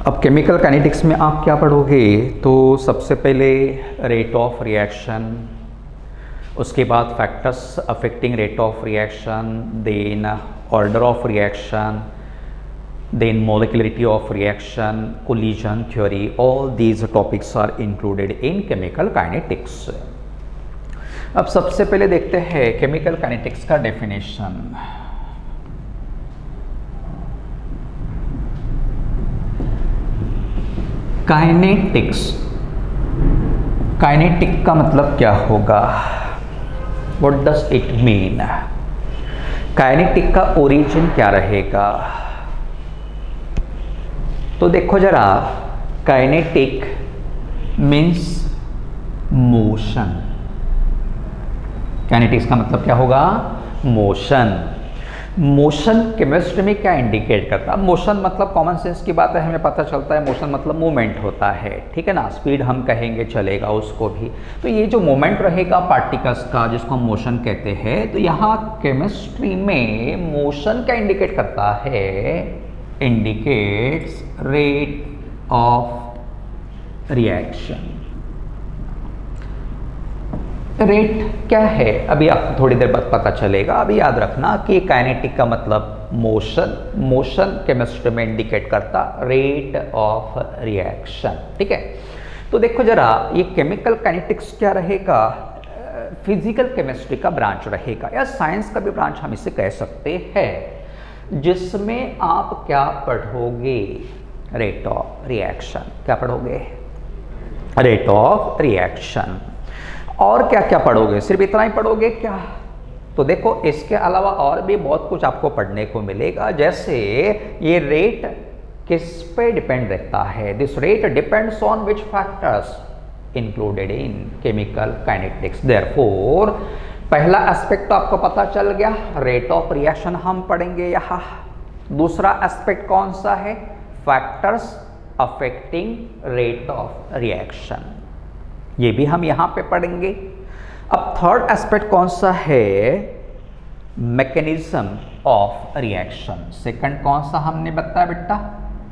अब chemical kinetics में आप क्या पढ़ोगे, तो सबसे पहले रेट ऑफ रिएक्शन, उसके बाद factors affecting rate of reaction, then order of reaction, then molecularity of reaction, collision theory, all these topics are included in chemical kinetics. अब सबसे पहले देखते हैं केमिकल काइनेटिक्स का डेफिनेशन। काइनेटिक्स, काइनेटिक का मतलब क्या होगा, what does it mean, kinetic का ओरिजिन क्या रहेगा। तो देखो जरा, काइनेटिक मीन्स मोशन, काइनेटिक्स का मतलब क्या होगा, मोशन। मोशन केमिस्ट्री में क्या इंडिकेट करता है, मोशन मतलब कॉमन सेंस की बात है, हमें पता चलता है मोशन मतलब मूवमेंट होता है, ठीक है ना, स्पीड हम कहेंगे चलेगा उसको भी। तो ये जो मूवमेंट रहेगा पार्टिकल्स का जिसको हम मोशन कहते हैं, तो यहाँ केमिस्ट्री में मोशन क्या इंडिकेट करता है, indicates rate of reaction। Rate क्या है अभी आपको थोड़ी देर बाद पता चलेगा। अभी याद रखना कि काइनेटिक का मतलब मोशन, मोशन केमिस्ट्री में इंडिकेट करता रेट ऑफ रिएक्शन, ठीक है। तो देखो जरा, ये केमिकल काइनेटिक्स क्या रहेगा, फिजिकल केमिस्ट्री का ब्रांच रहेगा या साइंस का भी ब्रांच हम इसे कह सकते हैं, जिसमें आप क्या पढ़ोगे, रेट ऑफ रिएक्शन। क्या पढ़ोगे, रेट ऑफ रिएक्शन। और क्या क्या पढ़ोगे, सिर्फ इतना ही पढ़ोगे क्या, तो देखो इसके अलावा और भी बहुत कुछ आपको पढ़ने को मिलेगा। जैसे ये रेट किस पे डिपेंड रहता है, this rate depends on which factors included in chemical kinetics. Therefore पहला एस्पेक्ट तो आपको पता चल गया, रेट ऑफ रिएक्शन हम पढ़ेंगे यहाँ। दूसरा एस्पेक्ट कौन सा है, factors affecting rate of reaction, ये भी हम यहाँ पे पढ़ेंगे। अब थर्ड एस्पेक्ट कौन सा है, मैकेनिज्म ऑफ रिएक्शन। सेकंड कौन सा हमने बताया बेटा,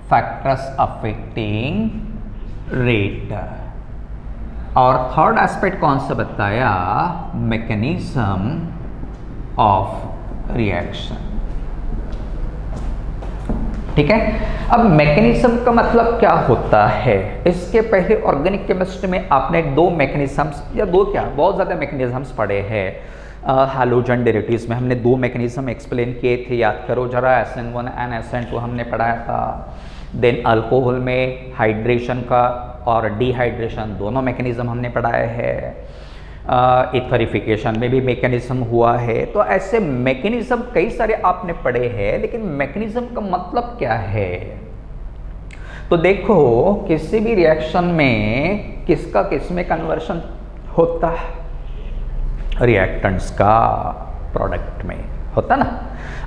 फैक्टर्स अफेक्टिंग रेट। और थर्ड एस्पेक्ट कौन सा बताया, मैकेनिज्म ऑफ रिएक्शन, ठीक है। अब मैकेनिज्म का मतलब क्या होता है, इसके पहले ऑर्गेनिक केमिस्ट्री में आपने दो मैकेनिज्म्स या दो क्या बहुत ज़्यादा मैकेनिज्म्स पढ़े हैं। हैलोजन डेरिवेटिव्स में हमने दो मैकेनिज्म एक्सप्लेन किए थे, याद करो जरा, SN1 एंड SN2 हमने पढ़ाया था। देन अल्कोहल में हाइड्रेशन का और डिहाइड्रेशन दोनों मैकेनिज्म हमने पढ़ाए हैं। इथरिफिकेशन में भी मैकेनिज्म हुआ है। तो ऐसे मैकेनिज्म कई सारे आपने पढ़े हैं, लेकिन मैकेनिज्म का मतलब क्या है, तो देखो किसी भी रिएक्शन में किसका किस में कन्वर्शन होता है, रिएक्टेंट्स का प्रोडक्ट में होता ना।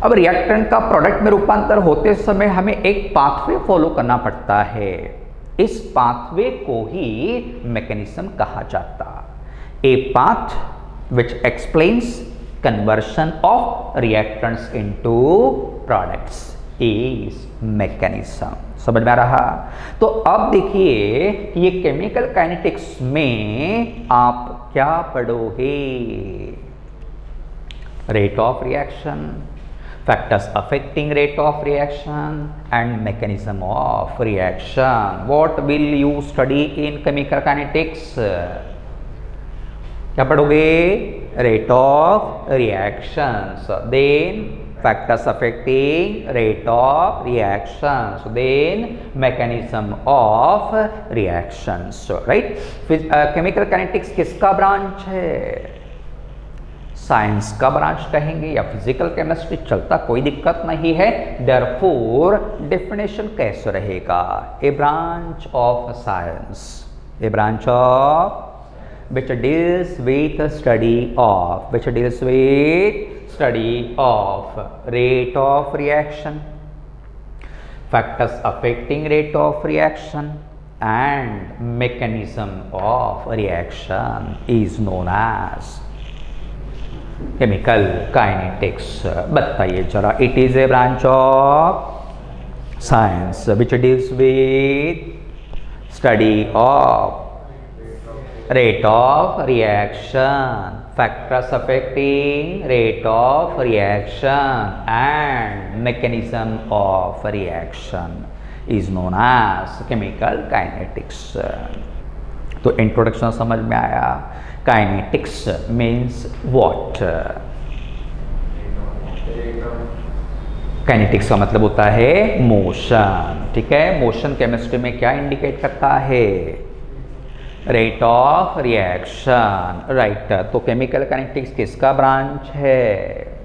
अब रिएक्टेंट का प्रोडक्ट में रूपांतर होते समय हमें एक पाथवे फॉलो करना पड़ता है, इस पाथवे को ही मैकेनिज्म कहा जाता। A path which explains conversion of reactants into products is mechanism। समझ में आ रहा। तो अब देखिए कि ये केमिकल काइनेटिक्स में आप क्या पढ़ोगे, rate of reaction, factors affecting rate of reaction and mechanism of reaction. What will you study in chemical kinetics, क्या पढ़ोगे, rate of reactions, then factors affecting rate of reactions, then mechanism of reactions, right. Chemical kinetics किसका branch है, science का branch कहेंगे या physical chemistry, चलता कोई दिक्कत नहीं है। देयरफॉर डेफिनेशन कैसे रहेगा, a branch of science, a branch of which deals with study of, which deals with study of rate of reaction, factors affecting rate of reaction and mechanism of reaction is known as chemical kinetics। बताइए जरा, it is a branch of science which deals with study of rate of reaction, factors affecting rate of reaction and mechanism of reaction is known as chemical kinetics. तो introduction समझ में आया. Kinetics means what? Kinetics का मतलब होता है motion. ठीक है, मोशन केमिस्ट्री में क्या इंडिकेट करता है? Rate of reaction. राइट. तो केमिकल काइनेटिक्स किसका ब्रांच है?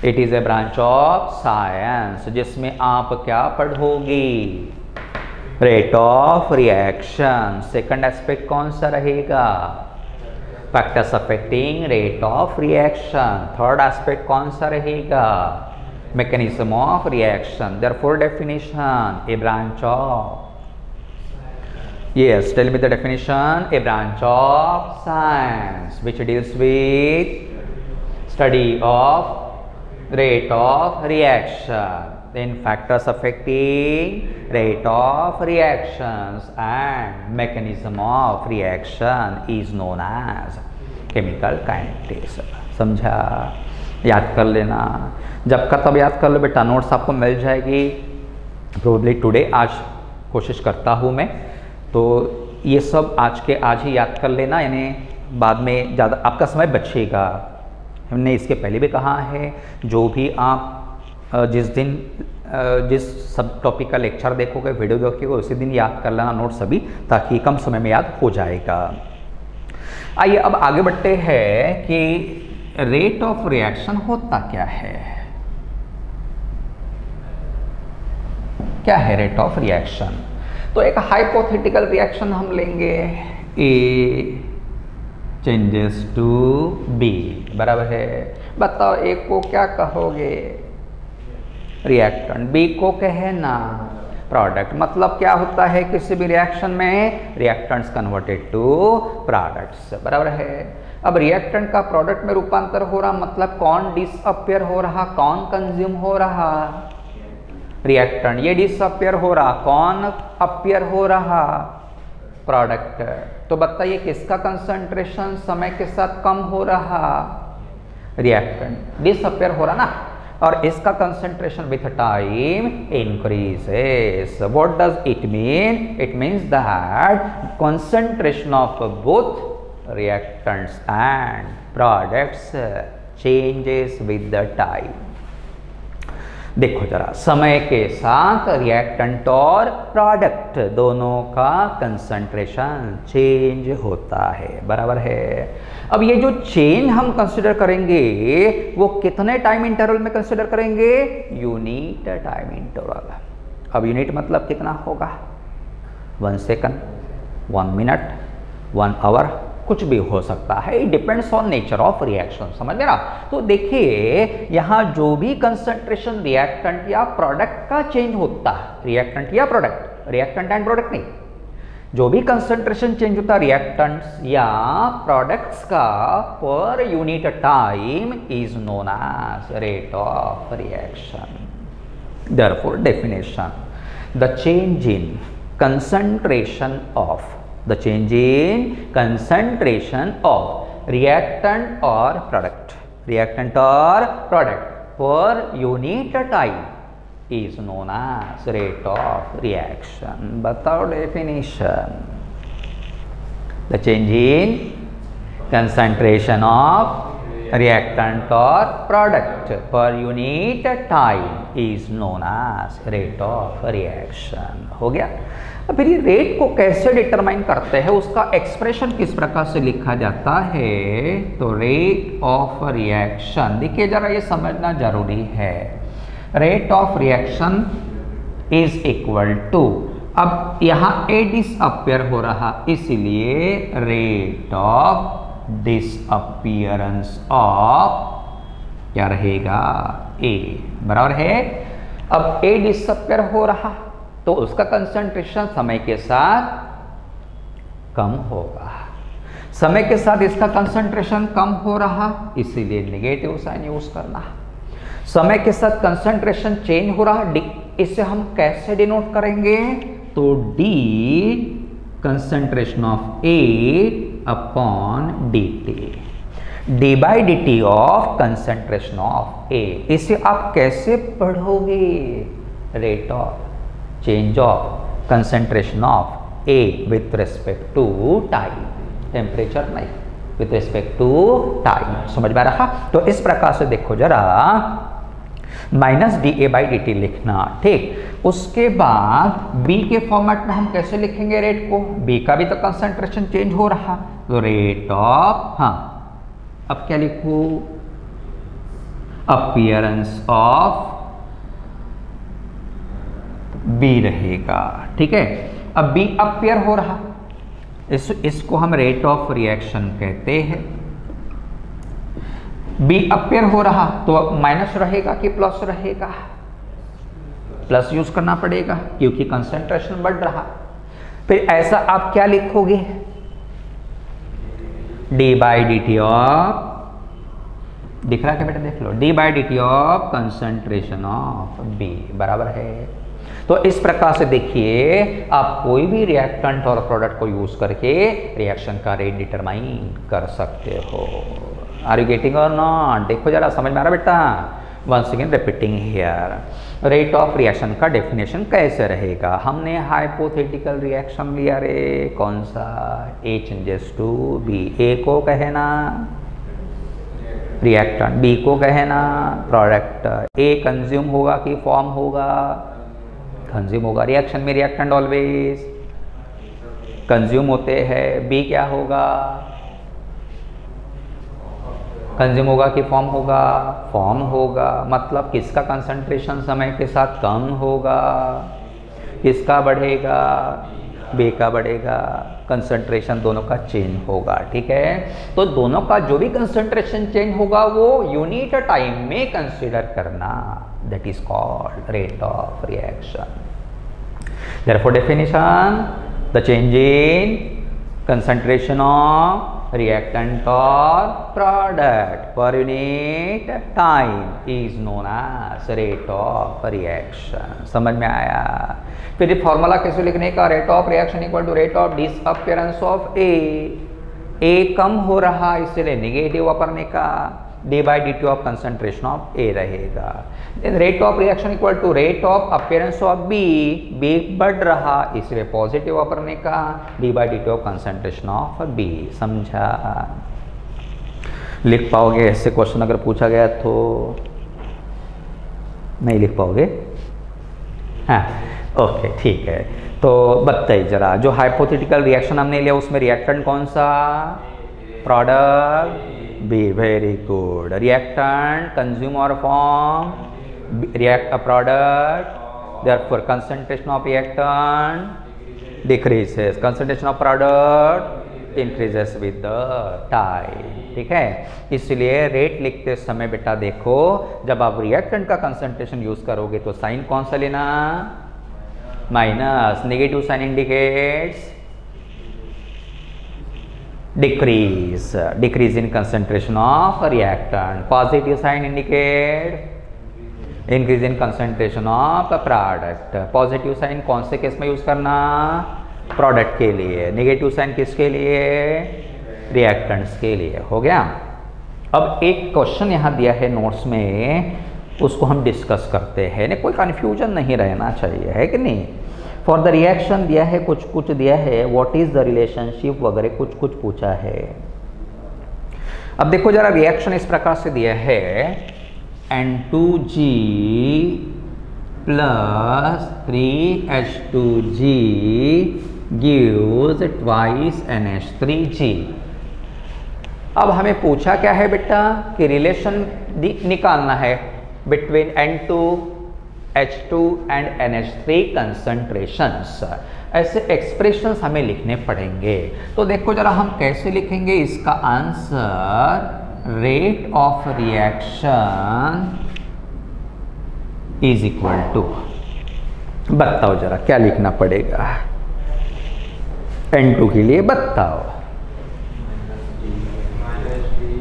It is a branch of science जिसमें आप क्या पढ़ोगी? Rate of reaction. Second aspect कौन सा रहेगा? Factors affecting rate of reaction. Third aspect कौन सा रहेगा? Mechanism of reaction. Therefore definition a branch of, yes, tell me the definition. A branch of science which deals with study of rate of reaction, then factors affecting rate of reactions and mechanism of reaction is known as chemical kinetics. समझा? याद कर लेना. जब का तब याद कर लो बेटा. नोट्स आपको मिल जाएगी प्रोबेबली टुडे. आज कोशिश करता हूँ मैं. तो ये सब आज के आज ही याद कर लेना, यानी बाद में ज़्यादा आपका समय बचेगा. हमने इसके पहले भी कहा है, जो भी आप जिस दिन जिस सब टॉपिक का लेक्चर देखोगे, वीडियो देखोगे, उसी दिन याद कर लेना नोट सभी, ताकि कम समय में याद हो जाएगा. आइए अब आगे बढ़ते हैं कि रेट ऑफ रिएक्शन होता क्या है. क्या है रेट ऑफ रिएक्शन? तो एक हाइपोथेटिकल रिएक्शन हम लेंगे. ए चेंजेस टू बी, बराबर है. बताओ ए को क्या कहोगे? रिएक्टेंट. बी को कहना प्रोडक्ट. मतलब क्या होता है किसी भी रिएक्शन में? रिएक्टेंट्स कन्वर्टेड टू प्रोडक्ट्स, बराबर है. अब रिएक्टेंट का प्रोडक्ट में रूपांतर हो रहा, मतलब कौन डिसअपियर हो रहा, कौन कंज्यूम हो रहा? रिएक्टेंट. ये डिसअपियर हो रहा, कौन अपियर हो रहा? प्रोडक्ट. तो बताइए किसका कंसंट्रेशन समय के साथ कम हो रहा? रिएक्टेंट. डिसअपियर हो रहा ना, और इसका concentration with time increases. What does it mean? It means that concentration of both reactants and products changes with the time. देखो जरा, समय के साथ रिएक्टेंट और प्रोडक्ट दोनों का कंसंट्रेशन चेंज होता है, बराबर है. अब ये जो चेंज हम कंसिडर करेंगे वो कितने टाइम इंटरवल में कंसिडर करेंगे? Unit time interval. अब यूनिट मतलब कितना होगा? 1 सेकंड, 1 मिनट, 1 आवर, कुछ भी हो सकता है. It depends on nature of reaction. समझ में ना? तो देखिए यहाँ जो भी कंसंट्रेशन रिएक्टेंट या प्रोडक्ट का चेंज होता है, रिएक्टेंट या प्रोडक्ट, रिएक्टेंट एंड प्रोडक्ट नहीं, जो भी कंसंट्रेशन चेंज होता है रिएक्टेंट्स या प्रोडक्ट्स का per unit time is known as rate of reaction. Therefore definition, the change in concentration of the change in concentration of reactant or product per unit time is known as rate of reaction. बताओ definition. The change in concentration of reactant or product per unit time is known as rate of reaction. हो गया. अब फिर ये rate को कैसे determine करते हैं, उसका एक्सप्रेशन किस प्रकार से लिखा जाता है? तो रेट ऑफ रिएक्शन, देखिए जरा ये समझना जरूरी है. Rate of reaction is equal to, अब यहाँ ए डिसअपियर हो रहा, इसलिए रेट ऑफ डिसअपियरेंस ऑफ क्या रहेगा? ए, बराबर है. अब ए डिसअपियर हो रहा तो उसका कंसंट्रेशन समय के साथ कम होगा. समय के साथ इसका कंसंट्रेशन कम हो रहा, इसीलिए नेगेटिव साइन यूज करना. समय के साथ कंसंट्रेशन चेंज हो रहा है, इसे हम कैसे डिनोट करेंगे? तो d concentration of A upon D t, d by D T of concentration of A. इसे आप कैसे पढ़ोगे? Rate of change of concentration of A with respect to time, temperature नहीं, विथ रिस्पेक्ट टू टाइम। समझ में आ रहा? तो इस प्रकार से देखो जरा, minus D A by D T लिखना, ठीक। उसके बाद बी के फॉर्मेट में हम कैसे लिखेंगे रेट को? बी का भी तो कंसंट्रेशन चेंज हो रहा, तो रेट ऑफ, हाँ अब क्या लिखूं? अपीयरेंस ऑफ बी रहेगा, ठीक है। अब बी अपीयर हो रहा, इसको हम रेट ऑफ रिएक्शन कहते हैं। बी अपीयर हो रहा तो माइनस रहेगा कि प्लस रहेगा? प्लस यूज करना पड़ेगा क्योंकि कंसंट्रेशन बढ़ रहा। फिर ऐसा आप क्या लिखोगे? D by D T of, दिख रहा क्या बेटा? देख लो, d by D T of concentration of B बराबर है। तो इस प्रकार से देखिए, आप कोई भी रिएक्टेंट और प्रोडक्ट को यूज करके रिएक्शन का रेट डिटरमाइन कर सकते हो। आर यू गेटिंग और नॉट? देखो जरा, समझ में आ रहा बेटा? Once again repeating here, rate of reaction का डेफिनेशन कैसे रहेगा? हमने हाइपोथेटिकल रिएक्शन लिया रे, कौन सा? A changes to B. A को कहना रिएक्टेंट, बी को कहना प्रोडक्ट। ए कंज्यूम होगा कि फॉर्म होगा? कंज्यूम होगा। रिएक्शन में रिएक्टेंट ऑलवेज कंज्यूम होते हैं। बी क्या होगा? कंज्यूम होगा कि फॉर्म होगा? फॉर्म होगा। मतलब किसका कंसंट्रेशन समय के साथ कम होगा? किसका बढ़ेगा? बी का बढ़ेगा। कंसंट्रेशन दोनों का चेंज होगा, ठीक है। तो दोनों का जो भी कंसंट्रेशन चेंज होगा वो यूनिट टाइम में कंसीडर करना, that is called rate of reaction. Therefore definition, the change in concentration of reactant or product per unit time is known as rate of reaction। समझ में आया? फिर ये फॉर्मूला कैसे लिखने का? Rate of reaction equal to rate of disappearance of A. A कम हो रहा इसलिए नेगेटिव अपरने का, d by D T of concentration of A रहेगा। Then rate of reaction equal to rate of appearance of B. B बढ़ रहा इसलिए पॉजिटिव अपरने का, d by D T of concentration of B. समझा? लिख पाओगे ऐसे क्वेश्चन अगर पूछा गया तो? नहीं लिख पाओगे? हाँ ओके ठीक है। तो बताइए जरा, जो हाइपोथेटिकल रिएक्शन हमने लिया उसमें रिएक्टेंट कौन सा? Product B. Very good. Reactant consume और form react a product, therefore concentration of reactant decreases, concentration of product increases with the time, ठीक है। इसलिए रेट लिखते समय बेटा देखो, जब आप रिएक्टेंट का कंसंट्रेशन यूज करोगे तो साइन कौन सा लेना? Minus. Negative sign indicates decrease, decrease in concentration of reactant. Positive sign indicate increase in concentration of product. Positive sign कौन से केस में यूज करना? प्रोडक्ट के लिए। नेगेटिव साइन किसके लिए? रिएक्टेंट्स के लिए। हो गया। अब एक क्वेश्चन यहाँ दिया है नोट्स में, उसको हम डिस्कस करते हैं, नहीं कोई कंफ्यूजन नहीं रहना चाहिए, है कि नहीं। फॉर द रिएक्शन दिया है, कुछ कुछ दिया है, व्हाट इज द रिलेशनशिप वगैरह कुछ कुछ पूछा है। अब देखो जरा, रिएक्शन इस प्रकार से दिया है, N2G plus 3H2G gives twice NH3G। अब हमें पूछा क्या है बेटा कि रिलेशन निकालना है between N2, H2 and NH3 concentrations. ऐसे एक्सप्रेशंस हमें लिखने पड़ेंगे। तो देखो जरा हम कैसे लिखेंगे इसका आंसर। Rate of reaction is equal to, बताओ जरा क्या लिखना पड़ेगा N2 के लिए, बताओ।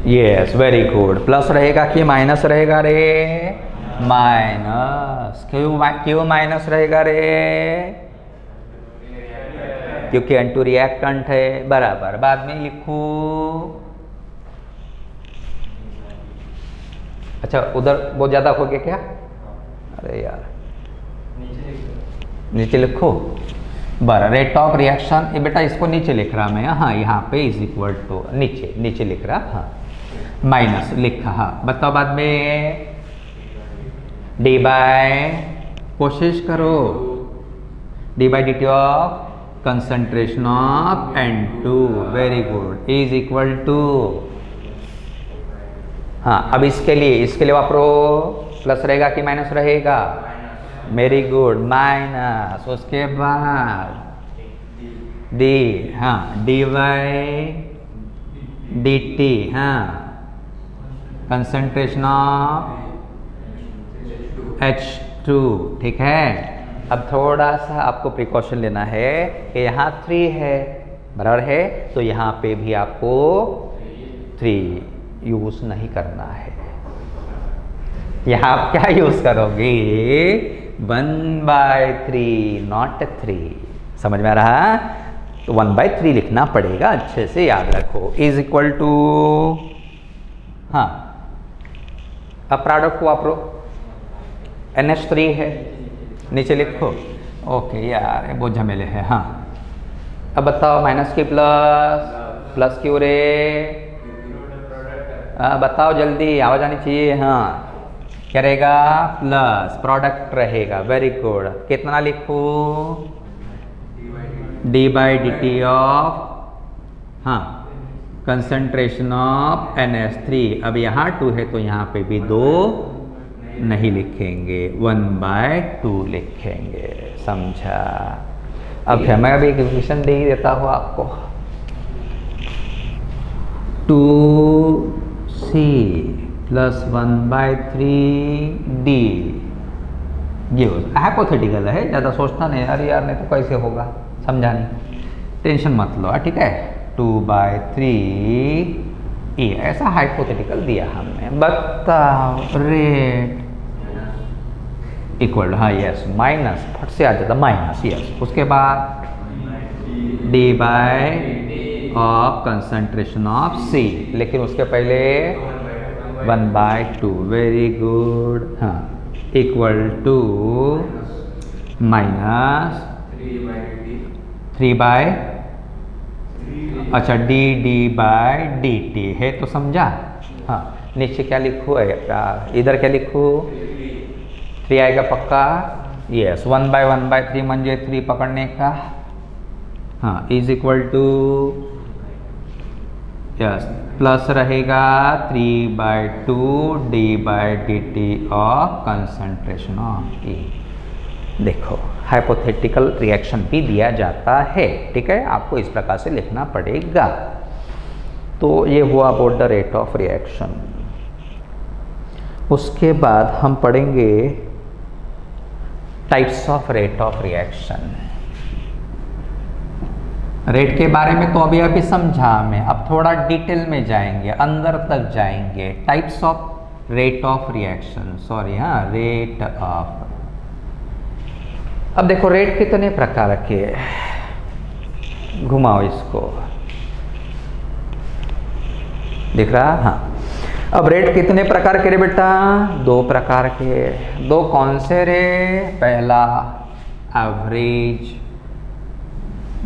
Yes very good. प्लस रहेगा कि माइनस रहेगा रे? माइनस क्यों माइनस रहेगा रे? क्योंकि N2 रिएक्टेंट है, बराबर। बाद में लिखूं, अच्छा उधर बहुत ज्यादा हो गया क्या? अरे यार नीचे लिखो, बराबर। रेट ऑफ रिएक्शन, ये बेटा इसको नीचे लिख रहा मैं, हाँ यहाँ पे इज इक्वल टू नीचे लिख रहा, हाँ माइनस लिखा, हाँ बताओ बाद में डी बाय, कोशिश करो, D by D T of concentration of N2, very good, is equal to, हाँ अब इसके लिए वापरो, प्लस रहेगा कि माइनस रहेगा? Very good, minus. उसके बाद डी, हाँ डी बाई डी टी, हाँ कंसंट्रेशन ऑफ H2, ठीक है। अब थोड़ा सा आपको प्रिकॉशन लेना है कि यहाँ 3 है, बराबर है, तो यहाँ पे भी आपको 3 यूज नहीं करना है। यहाँ आप क्या यूज करोगे? 1/3, नॉट 3। समझ में आ रहा? तो 1/3 लिखना पड़ेगा, अच्छे से याद रखो। इज इक्वल टू, हाँ अब प्रोडक्ट को वापरो, NH3 है, नीचे लिखो, ओके यार ये बहुत झमेले है, हाँ अब बताओ माइनस की प्लस क्यों रे? बताओ जल्दी, आवाज आनी चाहिए, हाँ क्या रहेगा? प्लस, प्रोडक्ट रहेगा, वेरी गुड। कितना लिखूं? D by D T of, हाँ कंसंट्रेशन ऑफ NH3, अब यहाँ 2 है तो यहाँ पे भी 2 नहीं लिखेंगे, 1/2 लिखेंगे, समझा? अब मैं अभी एक इक्वेशन दे ही देता हूँ आपको, 2C प्लस 1/3D, ये हाइपोथेटिकल है, ज़्यादा सोचना नहीं, अरे यार नहीं तो कैसे होगा, समझा नहीं, टेंशन मत लो, ठीक है। 2/3 ऐसा हाइपोथेटिकल दिया हमने। बताओ रेट इक्वल, हाँ यस, माइनस, फट से आ जाता माइनस, यस। उसके बाद D by of concentration of C, लेकिन उसके पहले 1/2, वेरी गुड, हाँ इक्वल टू माइनस 3 बाय, अच्छा डी बाय डी टी है, तो समझा? हाँ नीचे क्या लिखूँ, इधर क्या लिखूँ? 3 आएगा पक्का, यस। 1/3 म्हणजे 3 पकड़ने का, हाँ is equal to, yes plus रहेगा 3/2 D by D T of concentration of E। देखो हाइपोथेटिकल रिएक्शन भी दिया जाता है, ठीक है, आपको इस प्रकार से लिखना पड़ेगा। तो ये हुआ about the rate of reaction. उसके बाद हम पढ़ेंगे types of rate of reaction. Rate के बारे में तो अभी समझा मैं, अब थोड़ा डिटेल में जाएंगे, अंदर तक जाएंगे। Types of rate of reaction, sorry, हाँ रेट ऑफ। अब देखो रेट कितने प्रकार के, घुमाओ इसको, दिख रहा? हाँ अब रेट कितने प्रकार के रे बेटा? 2 प्रकार के। 2 कौन से रे? पहला एवरेज,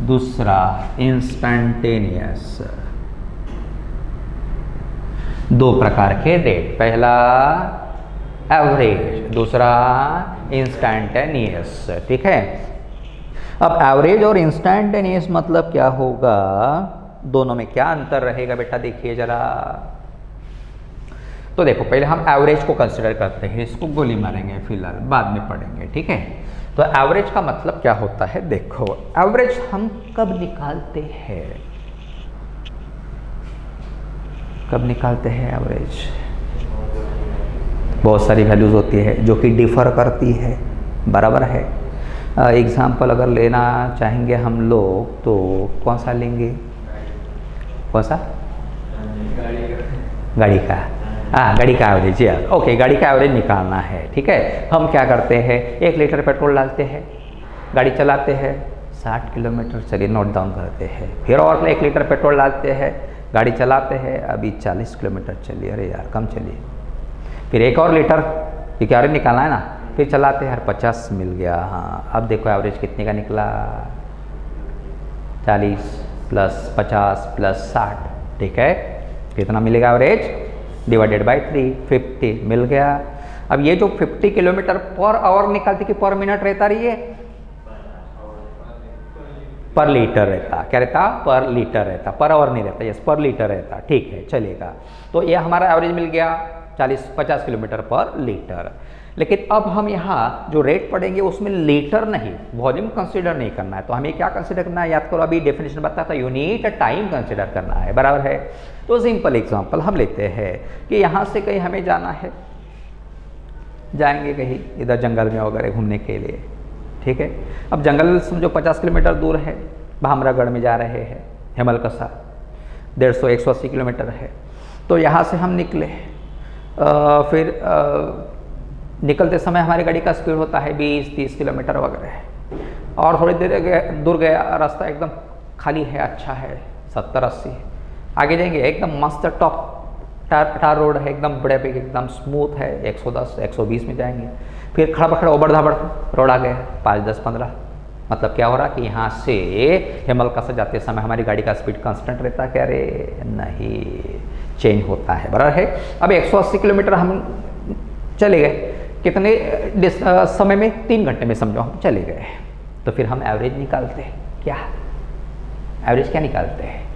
दूसरा इंस्टेंटेनियस। 2 प्रकार के रेट, पहला एवरेज, दूसरा इंस्टेंटेनियस, ठीक है। अब एवरेज और इंस्टेंटेनियस मतलब क्या होगा, दोनों में क्या अंतर रहेगा बेटा? देखिए जरा। तो देखो पहले हम एवरेज को कंसिडर करते हैं, इसको गोली मारेंगे फिलहाल, बाद में पढ़ेंगे, ठीक है। तो एवरेज का मतलब क्या होता है? देखो एवरेज हम कब निकालते हैं? कब निकालते हैं एवरेज? बहुत सारी वैल्यूज होती है जो कि डिफर करती है, बराबर है। एग्जाम्पल अगर लेना चाहेंगे हम लोग तो कौन सा लेंगे? कौन सा? गाड़ी का। हाँ, गाड़ी का एवरेज, यार ओके, गाड़ी का एवरेज निकालना है। ठीक है, हम क्या करते हैं, 1 लीटर पेट्रोल डालते हैं, गाड़ी चलाते हैं 60 किलोमीटर, चलिए नोट डाउन करते हैं। फिर और 1 लीटर पेट्रोल डालते हैं, गाड़ी चलाते हैं, अभी 40 किलोमीटर चलिए, अरे यार कम चलिए। फिर 1 और लीटर, क्योंकि एवरेज निकालना है ना, फिर चलाते हैं, 50 मिल गया। हाँ, अब देखो एवरेज कितने का निकला, 40 + 50 + 60। ठीक है, कितना मिलेगा एवरेज, डिवाइडेड बाई 3, 50 मिल गया। अब ये जो 50 किलोमीटर पर आवर निकालती कि पर मिनट रहता, रही है पर लीटर रहता, क्या रहता, पर लीटर रहता, पर आवर नहीं रहता, यस पर लीटर रहता। ठीक है, चलेगा। तो ये हमारा एवरेज मिल गया 40-50 किलोमीटर पर लीटर। लेकिन अब हम यहाँ जो रेट पढ़ेंगे उसमें लीटर नहीं, वॉल्यूम कंसीडर नहीं करना है। तो हमें क्या कंसीडर करना है, याद करो अभी डेफिनेशन बताया था, यूनिट टाइम कंसीडर करना है, बराबर है। तो सिंपल एग्जांपल हम लेते हैं कि यहाँ से कहीं हमें जाना है, जाएंगे कहीं इधर जंगल में वगैरह घूमने के लिए। ठीक है, अब जंगल समझो 50 किलोमीटर दूर है, भामरागढ़ में जा रहे हैं, हेमलकसा 150-180 किलोमीटर है। तो यहाँ से हम निकले, फिर निकलते समय हमारी गाड़ी का स्पीड होता है 20-30 किलोमीटर वगैरह, और थोड़ी देर दूर गया, रास्ता एकदम खाली है, अच्छा है, 70-80। आगे जाएंगे, एकदम मस्त टॉप टार रोड है, एकदम बड़े पे, एकदम स्मूथ है, 110-120 में जाएंगे। फिर खड़ा पखड़ा उबड़ धाबड़ रोड आ गया 5-10-15। मतलब क्या हो रहा कि यहाँ से हेमलकसा जाते समय हमारी गाड़ी का स्पीड कांस्टेंट रहता है क्या, अरे नहीं, चेंज होता है, बराबर है। अब 180 किलोमीटर हम चले गए, कितने समय में, 3 घंटे में समझो हम चले गए। तो फिर हम एवरेज निकालते हैं, क्या एवरेज क्या निकालते हैं,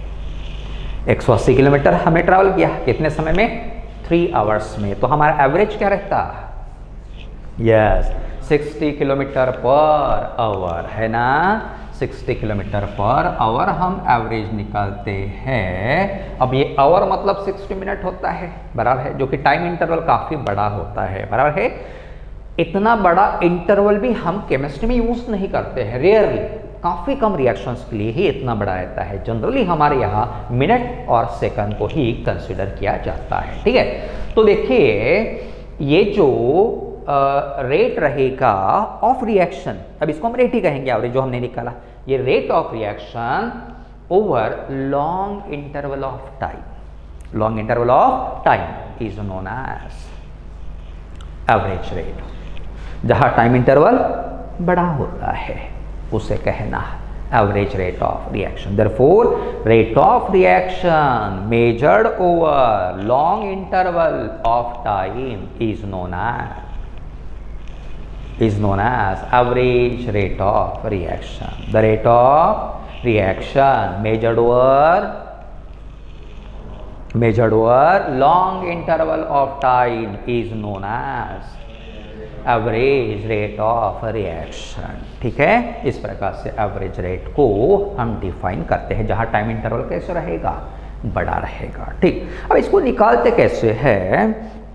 180 किलोमीटर हमें ट्रैवल किया, कितने समय में, 3 आवर्स में। तो हमारा एवरेज क्या रहता, यस 60 किलोमीटर पर आवर, है ना, 60 किलोमीटर पर आवर हम एवरेज निकालते हैं। अब ये आवर मतलब 60 मिनट होता है, बराबर है, जो कि टाइम इंटरवल काफ़ी बड़ा होता है, बराबर है। इतना बड़ा इंटरवल भी हम केमिस्ट्री में यूज़ नहीं करते हैं, रेयरली, काफ़ी कम रिएक्शंस के लिए ही इतना बड़ा रहता है। जनरली हमारे यहाँ मिनट और सेकंड को ही कंसिडर किया जाता है। ठीक है, तो देखिए ये जो रेट रहेगा ऑफ रिएक्शन, अब इसको हम रेट ही कहेंगे, एवरेज जो हमने निकाला, ये rate of reaction over long interval of time, long interval of time is known as average rate. जहां टाइम इंटरवल बड़ा होता है उसे कहना average rate of reaction. Therefore, rate of reaction measured over long interval of time is known as average rate of reaction. The rate of reaction measured over long interval of time is known as average rate of reaction. ठीक है, इस प्रकार से average rate को हम define करते हैं, जहां टाइम इंटरवल कैसे रहेगा, बड़ा रहेगा। ठीक, अब इसको निकालते कैसे हैं,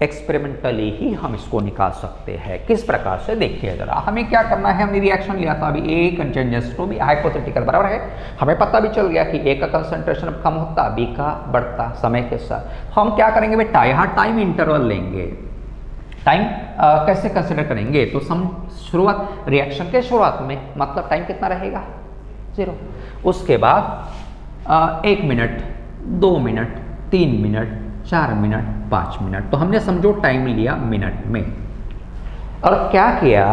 एक्सपेरिमेंटली ही हम इसको निकाल सकते हैं। किस प्रकार से, देखिए जरा, हमें क्या करना है, हमने रिएक्शन लिया था अभी, ए कंटीन्यूअस टू बी हाइपोथेटिकल, बराबर है। हमें पता भी चल गया कि ए का कंसंट्रेशन कम होता, बी का बढ़ता समय के साथ। हम क्या करेंगे बेटा, यहाँ टाइम इंटरवल लेंगे। टाइम कैसे कंसिडर करेंगे, तो शुरुआत रिएक्शन के शुरुआत में, मतलब टाइम कितना रहेगा, 0। उसके बाद 1 minute, 2 minute, 3 minute, 4 minute, 5 minute. तो हमने समझो टाइम लिया मिनट में, और क्या किया,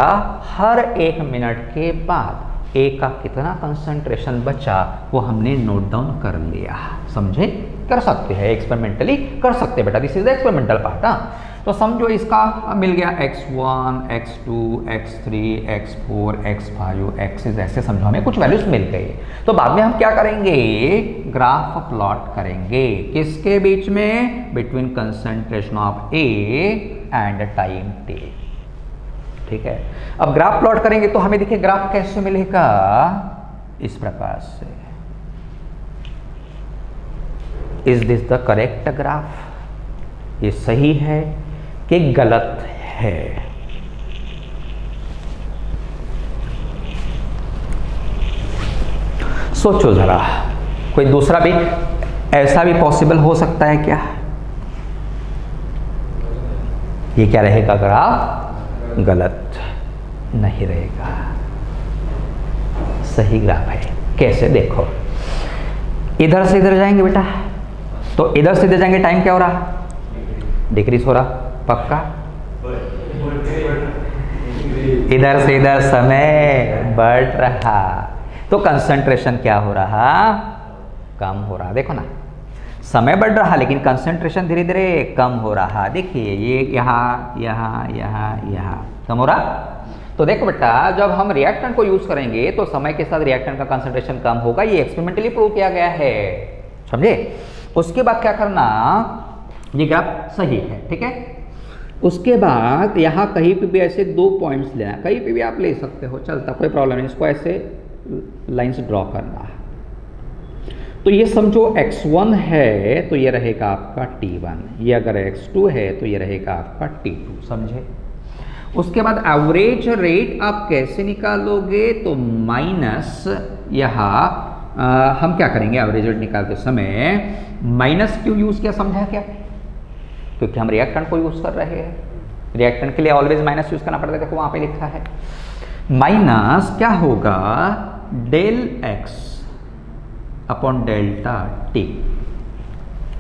हर 1 मिनट के बाद ए का कितना कंसंट्रेशन बचा वो हमने नोट डाउन कर लिया। समझे, कर सकते हैं, एक्सपेरिमेंटली कर सकते हैं बेटा, this is the experimental part. तो समझो इसका मिल गया x1, x2, x3, x4, x5, x6, ऐसे समझो हमें कुछ वैल्यूज मिल गई। तो बाद में हम क्या करेंगे, ग्राफ प्लॉट करेंगे, किसके बीच में, between concentration of A and time t। ठीक है, अब ग्राफ प्लॉट करेंगे तो हमें देखिए ग्राफ कैसे मिलेगा, इस प्रकार से। Is this the correct graph, ये सही है कि गलत है। सोचो जरा, कोई दूसरा भी ऐसा भी पॉसिबल हो सकता है क्या, ये क्या रहेगा ग्राफ? गलत नहीं रहेगा, सही ग्राफ है। कैसे? देखो, इधर से इधर जाएंगे बेटा, तो इधर से इधर जाएंगे, टाइम क्या हो रहा? डिक्रीज हो रहा, पक्का। इधर से इधर समय बढ़ रहा, तो कंसंट्रेशन क्या हो रहा? कम हो रहा। देखो ना, समय बढ़ रहा लेकिन कंसंट्रेशन धीरे धीरे कम हो रहा। देखिए ये यहाँ यहाँ यहाँ यहाँ कम हो रहा। तो देखो बेटा, जब हम रिएक्टेंट को यूज करेंगे तो समय के साथ रिएक्टेंट का कंसंट्रेशन कम होगा, ये एक्सपेरिमेंटली प्रूव किया गया है, समझे। उसके बाद क्या करना, ये ग्राफ सही है, ठीक है। उसके बाद यहाँ कहीं पे भी ऐसे 2 पॉइंट्स लेना, कहीं पे भी आप ले सकते हो, चलता, कोई प्रॉब्लम नहीं। इसको ऐसे लाइंस ड्रॉ करना। तो ये समझो x1 है तो ये रहेगा आपका t1, ये अगर x2 है तो ये रहेगा आपका t2, समझे। उसके बाद एवरेज रेट आप कैसे निकालोगे, तो माइनस यहाँ हम क्या करेंगे, एवरेज रेट निकालते समय माइनस क्यों यूज किया, समझा क्या? क्योंकि हम रिएक्टेंट को यूज कर रहे हैं, रिएक्टेंट के लिए ऑलवेज माइनस यूज करना पड़ता है। देखो वहां पे लिखा है माइनस क्या होगा, del X upon delta T,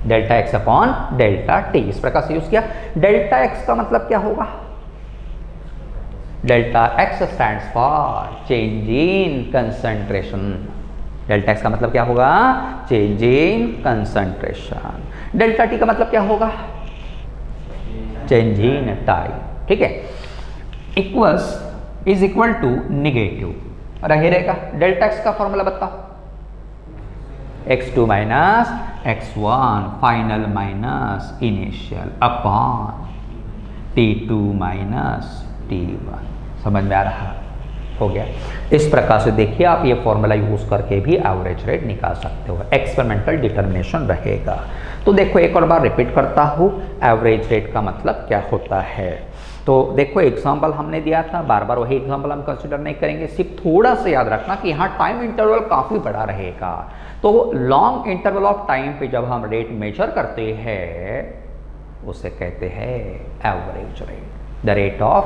delta X upon delta T, इस प्रकार से यूज किया। डेल्टा एक्स का मतलब क्या होगा, delta X stands for change in concentration, delta x का मतलब क्या होगा, change in concentration. Delta T का मतलब क्या होगा, चेंज इन टाइम, ठीक है। Equals is equal to negative रहेगा। डेल्टा एक्स का फॉर्मूला बताओ, x2 minus x1 final minus initial upon t2 minus t1, समझ में आ रहा? हो गया। इस प्रकार से देखिए आप ये फॉर्मूला यूज करके भी एवरेज रेट निकाल सकते हो, एक्सपेरिमेंटल डिटर्मिनेशन रहेगा। तो देखो एक और बार रिपीट करता हूँ, एवरेज रेट का मतलब क्या होता है। तो देखो एग्जाम्पल हमने दिया था, बार बार वही एग्जाम्पल हम कंसिडर नहीं करेंगे, सिर्फ थोड़ा सा याद रखना कि यहाँ टाइम इंटरवल काफ़ी बड़ा रहेगा। तो लॉन्ग इंटरवल ऑफ टाइम पे जब हम रेट मेजर करते हैं उसे कहते हैं average rate, the rate of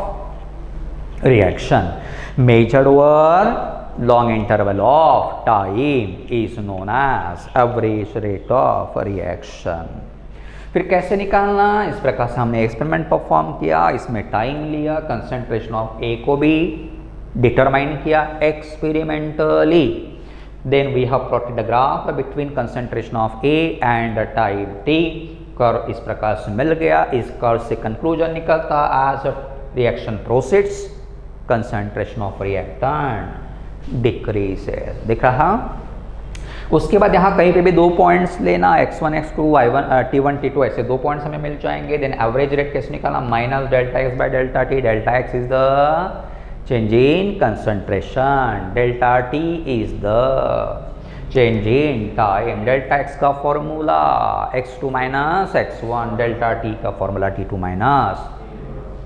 reaction measured over long interval of time is known as average rate of reaction। फिर कैसे निकालना, इस प्रकार से हमने एक्सपेरिमेंट परफॉर्म किया, इसमें टाइम लिया, कंसंट्रेशन ऑफ ए को भी डिटरमाइन किया experimentally, then we have plotted the graph between concentration of A and time T. Curve इस प्रकार से मिल गया, इस कर्व से कंक्लूजन निकलता as reaction proceeds concentration of reactant decreases, दिख रहा। उसके बाद यहाँ कहीं पे भी 2 पॉइंट्स लेना, x1 x2 y1 t1 t2 ऐसे 2 पॉइंट्स हमें मिल जाएंगे। देन एवरेज रेट कैसे निकालना, minus delta x by delta T, delta x is the change in concentration, delta t is the change in time. Delta x का formula x2 minus x1, delta T का formula t2 minus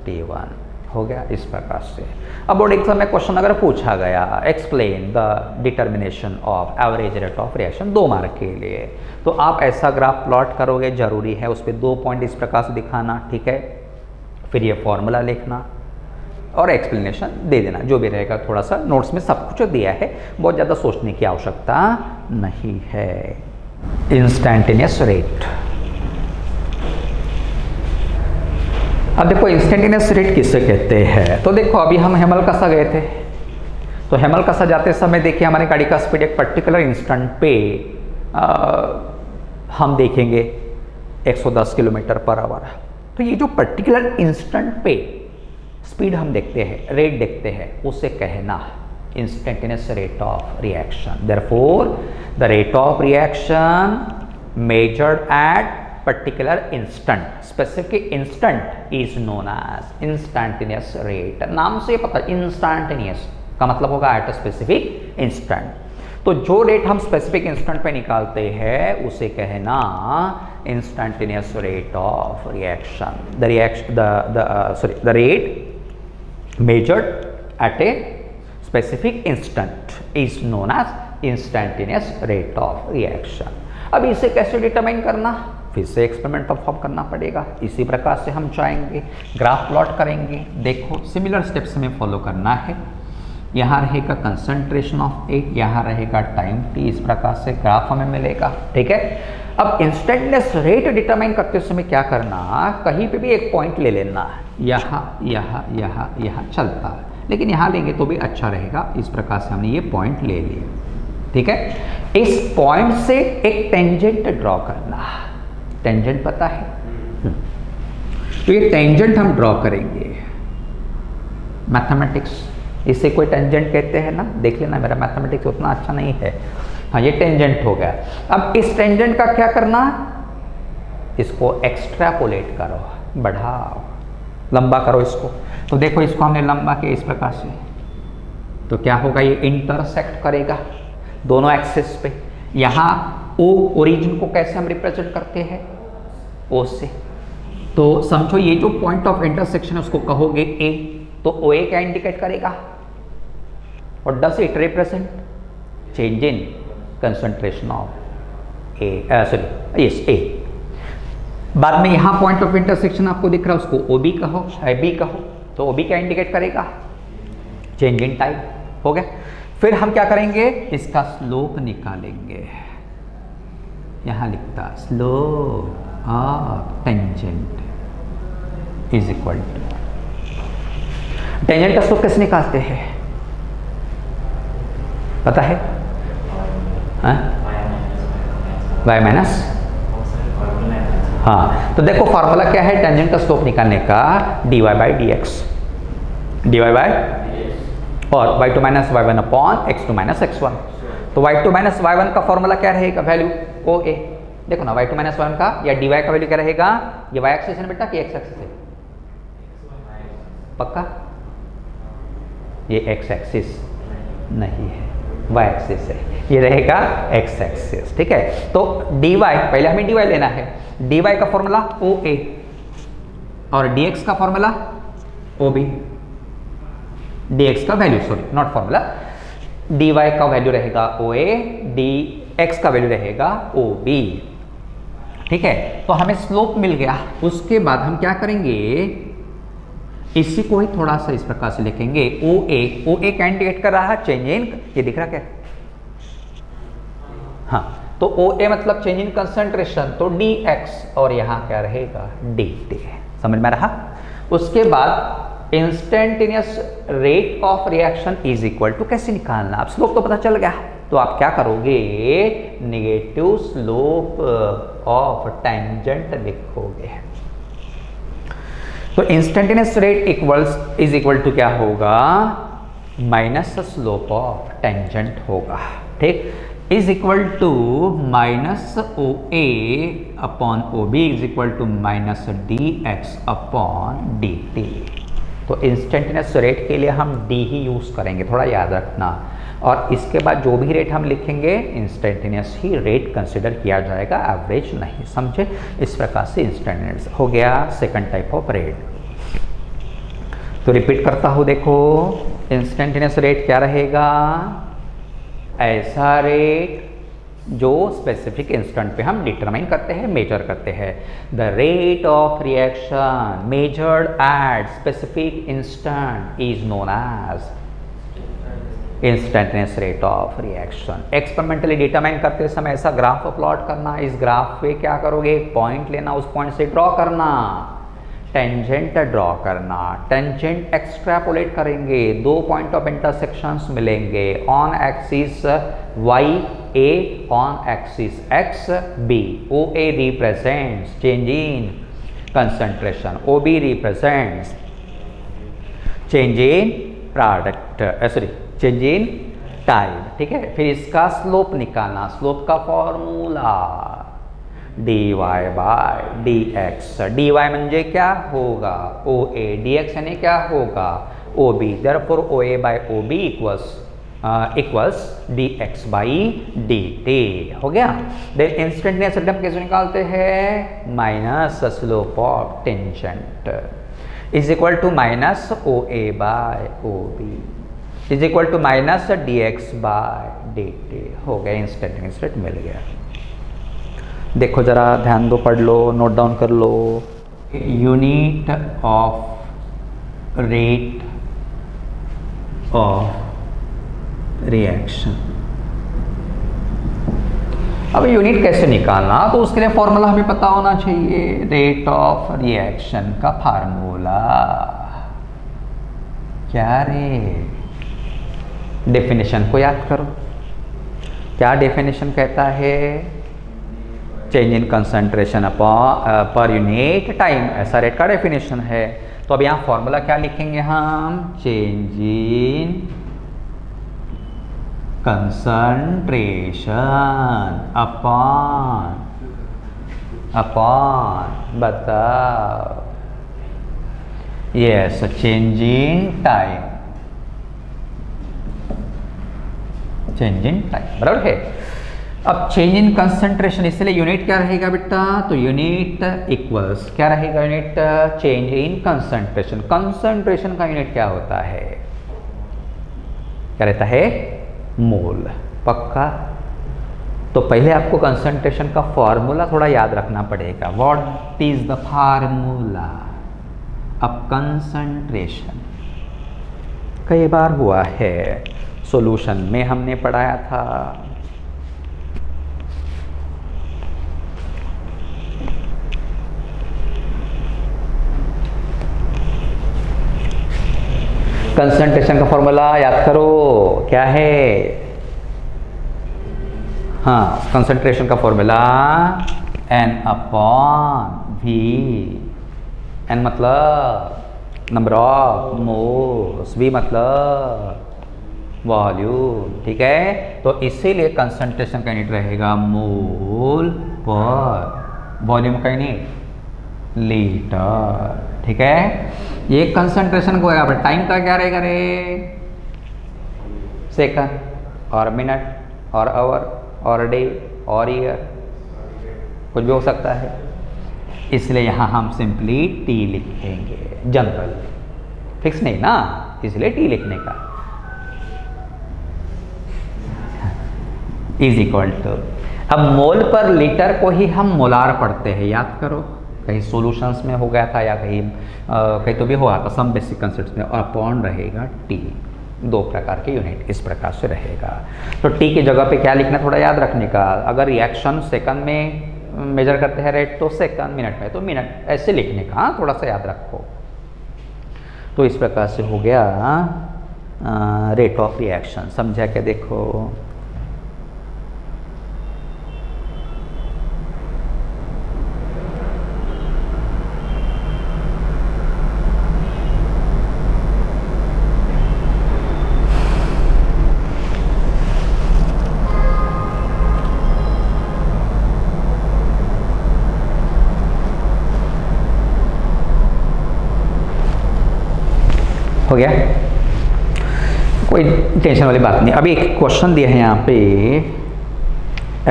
t1, हो गया इस प्रकार से। अब board exam में question अगर पूछा गया, explain the determination of average rate of reaction, 2 mark के लिए, तो आप ऐसा ग्राफ प्लॉट करोगे, जरूरी है उस पर 2 पॉइंट इस प्रकार से दिखाना, ठीक है। फिर ये फॉर्मूला लिखना और एक्सप्लेनेशन दे देना, जो भी रहेगा। थोड़ा सा नोट्स में सब कुछ दिया है, बहुत ज़्यादा सोचने की आवश्यकता नहीं है। इंस्टैंटेनियस रेट, अब देखो इंस्टेंटेनियस रेट किससे कहते हैं। तो देखो अभी हम हेमलकसा गए थे, तो हेमलकसा जाते समय देखिए हमारी गाड़ी का स्पीड एक पर्टिकुलर इंस्टेंट पे हम देखेंगे 110 किलोमीटर पर आवर। तो ये जो पर्टिकुलर इंस्टेंट पे स्पीड हम देखते हैं, रेट देखते हैं, उसे कहना instantaneous rate of reaction. Therefore the rate of reaction measured eight particular instant, specific instant is known as instantaneous rate। नाम से पता, instantaneous का मतलब होगा at a specific instant। तो जो रेट हम specific instant पे निकालते हैं उसे कहना instantaneous rate of reaction। The rate measured at a specific instant is known as instantaneous rate of reaction। अब इसे कैसे डिटरमाइन करना, फिर से एक्सपेरिमेंट परफॉर्म करना पड़ेगा। इसी प्रकार से हम जाएंगे, ग्राफ प्लॉट करेंगे। देखो सिमिलर स्टेप्स हमें फॉलो करना है। यहाँ रहेगा कंसंट्रेशन ऑफ ए, यहाँ रहेगा टाइम टी, इस प्रकार से ग्राफ हमें मिलेगा। ठीक है, अब इंस्टेंटेनियस रेट डिटरमाइन करते समय क्या करना, कहीं पे भी एक पॉइंट ले लेना, यहाँ यहाँ यहाँ यहाँ चलता है, लेकिन यहाँ लेंगे तो भी अच्छा रहेगा। इस प्रकार से हमने ये पॉइंट ले लिया। ठीक है, इस पॉइंट से एक टेंजेंट ड्रॉ करना। टेंजेंट पता है, तो ये टेंजेंट हम ड्रॉ करेंगे। मैथमेटिक्स इसे कोई टेंजेंट कहते हैं ना, देख लेना, मेरा मैथमेटिक्स उतना अच्छा नहीं है। हाँ, ये टेंजेंट हो गया। अब इस टेंजेंट का क्या करना, इसको एक्स्ट्रापोलेट करो, बढ़ाओ, लंबा करो इसको। तो देखो इसको हमने लंबा किया इस प्रकार से, तो क्या होगा, ये इंटरसेक्ट करेगा दोनों एक्सिस पे। यहाँ ओ ओरिजिन को कैसे हम रिप्रेजेंट करते हैं, ओ से। तो समझो ये जो पॉइंट ऑफ इंटरसेक्शन है उसको कहोगे ए, तो ओ ए क्या इंडिकेट करेगा, और does it represent change in concentration of A, sorry yes A. बाद में यहाँ पॉइंट ऑफ इंटरसेक्शन आपको दिख रहा है, उसको ओ बी कहो, बी कहो, तो ओ बी क्या इंडिकेट करेगा, चेंज इन टाइम। हो गया। फिर हम क्या करेंगे, इसका स्लोप निकालेंगे। यहाँ लिखता slope of tangent is equal to, tangent का स्लोप कैसे निकालते हैं पता है, वाई माइनस, हाँ, तो देखो फॉर्मूला क्या है टेंजेंट का स्लोप निकालने का, dy by D X, dy by और y2 minus y1 upon x2 minus x1। तो y2 माइनस y1 का फॉर्मूला क्या रहेगा, वैल्यू ओ ए। देखो ना y2 माइनस y1 का या dy का वैल्यू क्या रहेगा, ये y एक्सिस है बेटा कि x एक्सिस है, पक्का, ये x एक्सिस नहीं है, y एक्सिस है, ये रहेगा x एक्सिस। ठीक है, तो dy, पहले हमें dy लेना है, dy का फॉर्मूला ओ ए और dx का फॉर्मूला ओ बी, dx का value, sorry not formula, dy का वैल्यू रहेगा ओ ए, dx का वैल्यू रहेगा ओ बी। ठीक है, तो हमें स्लोप मिल गया। उसके बाद हम क्या करेंगे, इसी को ही थोड़ा सा इस प्रकार से लिखेंगे, ओ ए क्या इंडिकेट कर रहा है, चेंज इन, ये दिख रहा क्या, हाँ, तो ओ ए मतलब चेंज इन कंसंट्रेशन, तो dx और यहाँ क्या रहेगा dt, समझ में रहा। उसके बाद instantaneous rate of reaction is equal to कैसे निकालना, अब स्लोप तो पता चल गया, तो आप क्या करोगे, नेगेटिव स्लोप ऑफ टेंजेंट लिखोगे। तो instantaneous rate is equal to क्या होगा, माइनस स्लोप ऑफ टेंजेंट होगा। ठीक, is equal to minus O A upon O B is equal to minus D X upon D T. तो instantaneous rate के लिए हम डी ही यूज़ करेंगे, थोड़ा याद रखना, और इसके बाद जो भी रेट हम लिखेंगे इंस्टेंटेनियस ही रेट कंसिडर किया जाएगा, एवरेज नहीं, समझे। इस प्रकार से इंस्टेंटेनियस हो गया सेकंड टाइप ऑफ रेट। तो रिपीट करता हूँ, देखो इंस्टेंटेनियस रेट क्या रहेगा, ऐसा रेट जो स्पेसिफिक इंस्टेंट पे हम डिटरमाइन करते हैं, मेजर करते हैं। The rate of reaction measured at specific instant is known as instantaneous rate of reaction. Experimentally determine करते समय ऐसा ग्राफ प्लॉट करना, इस ग्राफ पे क्या करोगे, एक पॉइंट लेना, उस पॉइंट से ड्रॉ करना, टेंजेंट ड्रॉ करना, टेंजेंट एक्सट्रापोलेट करेंगे, दो पॉइंट ऑफ इंटरसेक्शंस मिलेंगे, on axis Y A, on axis X B. O A represents change in concentration, O B represents change in product, sorry change in time. ठीक है, फिर इसका slope निकालना, slope का formula dy by D X, dy म्हणजे क्या होगा ओ ए, dx यानी क्या होगा O B, therefore O A by O B equals dx by dt। हो गया। देन इंस्टेंटेनियस रेट हम कैसे निकालते हैं, minus slope of tangent is equal to minus O A by O B is equal to minus dx by dt। हो गया, instantaneous rate मिल गया। देखो जरा, ध्यान दो, पढ़ लो, नोट डाउन कर लो। Unit of rate of reaction. अब यूनिट कैसे निकालना, तो उसके लिए फॉर्मूला हमें पता होना चाहिए। रेट ऑफ रिएक्शन का फार्मूला क्या रे? डेफिनेशन को याद करो। क्या डेफिनेशन कहता है? चेंज इन कंसंट्रेशन अपॉन पर यूनिट टाइम, ऐसा रेट का डेफिनेशन है। तो अब यहाँ फॉर्मूला क्या लिखेंगे हम? चेंज इन कंसंट्रेशन अपॉन बताओ, yes, change in time, change in time, बराबर है। अब चेंज इन कंसंट्रेशन, इसलिए यूनिट क्या रहेगा बेटा? तो यूनिट इक्वल्स क्या रहेगा? Unit change in concentration. Concentration का यूनिट क्या होता है? क्या रहता है? मोल। पक्का? तो पहले आपको कंसंट्रेशन का फॉर्मूला थोड़ा याद रखना पड़ेगा। What is the formula of concentration? कई बार हुआ है, सॉल्यूशन में हमने पढ़ाया था। कंसंट्रेशन का फॉर्मूला याद करो, क्या है? हाँ, कंसंट्रेशन का formula N upon V। N मतलब नंबर ऑफ मोल्स, V मतलब वॉल्यूम, ठीक है। तो इसीलिए कंसंट्रेशन का यूनिट रहेगा मोल पर वॉल्यूम का यूनिट लीटर, ठीक है। ये कंसंट्रेशन को है, टाइम का क्या रहेगा रे? सेकंड और मिनट और आवर और डे और ईयर, कुछ भी हो सकता है। इसलिए यहाँ हम सिंपली T लिखेंगे, जनरल, फिक्स नहीं ना, इसलिए T लिखने का इज इक्वल टू। अब मोल पर लीटर को ही हम मोलार पढ़ते हैं, याद करो। कहीं सॉल्यूशंस में हो गया था या कहीं तो भी हुआ था, सम बेसिक कंसेप्ट्स में। और अपॉन रहेगा T, दो प्रकार के यूनिट इस प्रकार से रहेगा। तो T की जगह पे क्या लिखना, थोड़ा याद रखने का। अगर रिएक्शन सेकंड में मेजर करते हैं रेट, तो सेकंड, मिनट में तो मिनट, ऐसे लिखने का। हाँ, थोड़ा सा याद रखो। तो इस प्रकार से हो गया रेट ऑफ रिएक्शन। समझा क्या? देखो, हो गया, कोई टेंशन वाली बात नहीं। अभी एक क्वेश्चन दिया है यहाँ पे,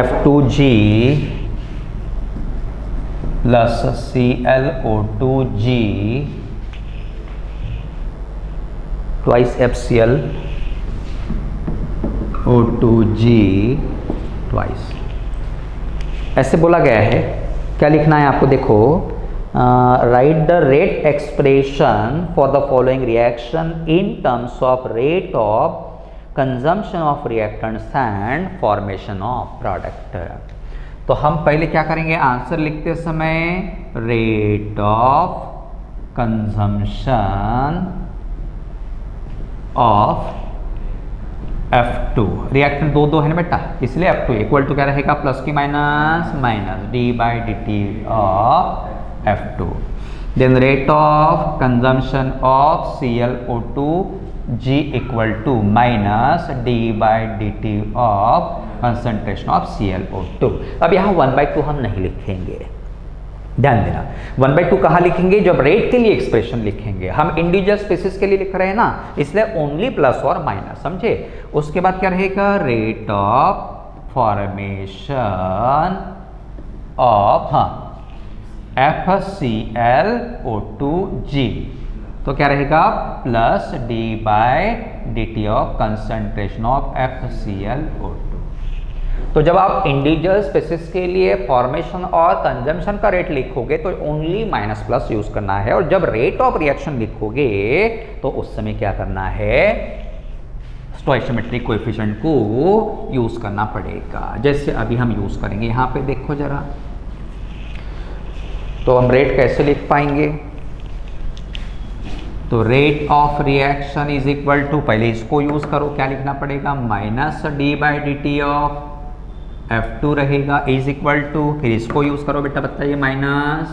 F2G plus ClO2G twice FCl O2G twice, ऐसे बोला गया है। क्या लिखना है आपको? देखो, write the rate expression for the following reaction in terms of rate of consumption of reactants and formation of product। तो हम पहले क्या करेंगे? आंसर लिखते समय rate of consumption of F2, reactant दो है ना बेटा, इसलिए F2 इक्वल टू क्या रहेगा? प्लस की minus minus d/dt of F2। Then rate of consumption of ClO2G equal to minus d/dt of concentration of ClO2। अब यहाँ 1/2 हम नहीं लिखेंगे, ध्यान देना। 1/2 कहाँ लिखेंगे? जब रेट के लिए एक्सप्रेशन लिखेंगे। हम इंडिविजुअल स्पेसिस के लिए लिख रहे हैं ना, इसलिए ओनली प्लस और माइनस, समझे। उसके बाद क्या रहेगा? Rate of formation of FClO2G, तो क्या रहेगा? Plus d/dt of concentration of FClO2। तो जब आप इंडिविजुअल स्पेसिस के लिए फॉर्मेशन और कंजम्पशन का रेट लिखोगे तो ओनली माइनस प्लस यूज करना है, और जब रेट ऑफ रिएक्शन लिखोगे तो उस समय क्या करना है, स्टोइकियोमेट्रिक कोएफिशिएंट को यूज करना पड़ेगा, जैसे अभी हम यूज करेंगे। यहाँ पे देखो जरा, तो हम रेट कैसे लिख पाएंगे, तो rate of reaction is equal to, पहले इसको यूज करो, क्या लिखना पड़ेगा, minus D by D T of F2 रहेगा, इज इक्वल टू, फिर इसको यूज करो बेटा, बताइए, minus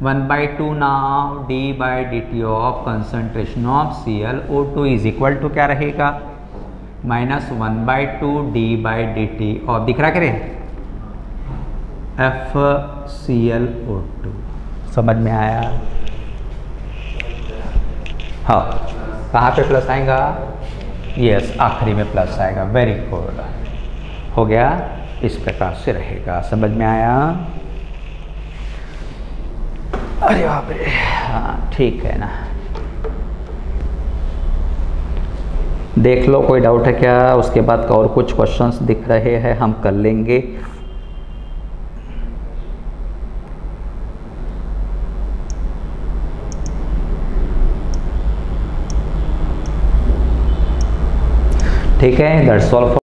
1/2 now D by D T of concentration of ClO2 is equal to क्या रहेगा, minus 1/2 D by D T of, दिख रहा करे, FClO2। समझ में आया? हाँ, कहाँ पे प्लस आएगा, यस, आखिरी में प्लस आएगा, वेरी गुड, हो गया, इस प्रकार से रहेगा। समझ में आया? अरे बाप रे, हाँ ठीक है ना। देख लो कोई डाउट है क्या, उसके बाद और कुछ क्वेश्चंस दिख रहे हैं हम कर लेंगे। ठीक है, दैट्स ऑल।